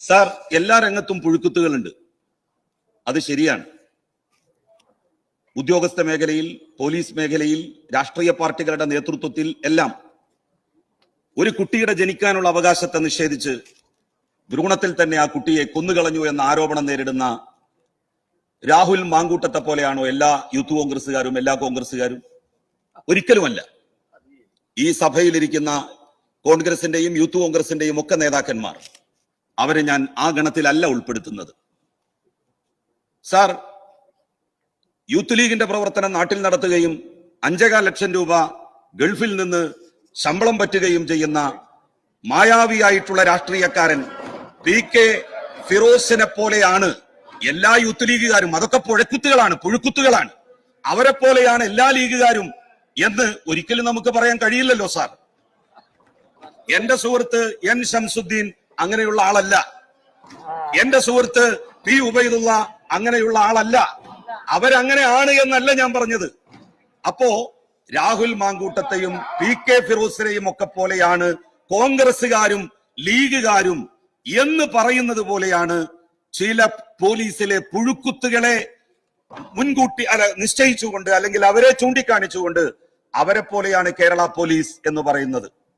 Sir, എല്ലാ രംഗത്തും പുഴുക്കുത്തുകളുണ്ട്, അത് ശരിയാണ്. ഉദ്യോഗസ്ഥ മേഖലയിൽ, പോലീസ് മേഖലയിൽ, രാഷ്ട്രീയ പാർട്ടികളുടെ നേതൃത്വത്തിൽ എല്ലാം ഒരു കുട്ടിയുടെ ജനിക്കാനുള്ള അവകാശത്തെ നിഷേധിച്ച് ഭ്രൂണത്തിൽ തന്നെ ആ കുട്ടിയെ കൊന്നുകളഞ്ഞു എന്ന ആരോപണം നേരിടുന്ന രാഹുൽ മാങ്കൂട്ടത്തെ പോലെയാണോ എല്ലാ യൂത്ത് കോൺഗ്രസ്സുകാരും, എല്ലാ കോൺഗ്രസ്സുകാരും? ഒരിക്കലുമല്ല. ഈ സഭയിലിരിക്കുന്ന കോൺഗ്രസിന്റെയും യൂത്ത് കോൺഗ്രസിന്റെയും ഒക്കെ നേതാക്കന്മാർ, അവരെ ഞാൻ ആ ഗണത്തിലല്ല ഉൾപ്പെടുത്തുന്നത്. സാർ, യൂത്ത് ലീഗിന്റെ പ്രവർത്തനം നാട്ടിൽ നടത്തുകയും 5.25 ലക്ഷം രൂപ ഗൾഫിൽ നിന്ന് ശമ്പളം പറ്റുകയും ചെയ്യുന്ന മായാവിയായിട്ടുള്ള രാഷ്ട്രീയക്കാരൻ PK ഫിറോസിനെ പോലെയാണ് എല്ലാ യൂത്ത് ലീഗുകാരും. അതൊക്കെ പുഴുക്കുത്തുകളാണ്. അവരെ പോലെയാണ് എല്ലാ ലീഗുകാരും എന്ന് ഒരിക്കലും നമുക്ക് പറയാൻ കഴിയില്ലല്ലോ സാർ. എന്റെ സുഹൃത്ത് N ശംസുദ്ദീൻ അങ്ങനെയുള്ള ആളല്ല. എന്റെ സുഹൃത്ത് P ഉബൈദുള്ള അങ്ങനെയുള്ള ആളല്ല. അവരങ്ങനെയാണ് എന്നല്ല ഞാൻ പറഞ്ഞത്. അപ്പോ രാഹുൽ മാങ്കൂട്ടത്തെയും PK ഫിറോസിനെയും ഒക്കെ പോലെയാണ് കോൺഗ്രസുകാരും ലീഗുകാരും എന്ന് പറയുന്നത് പോലെയാണ് ചില പോലീസിലെ പുഴുക്കുത്തുകളെ മുൻകൂട്ടി നിശ്ചയിച്ചുകൊണ്ട് അല്ലെങ്കിൽ അവരെ ചൂണ്ടിക്കാണിച്ചുകൊണ്ട് അവരെ പോലെയാണ് കേരള പോലീസ് എന്ന് പറയുന്നത്.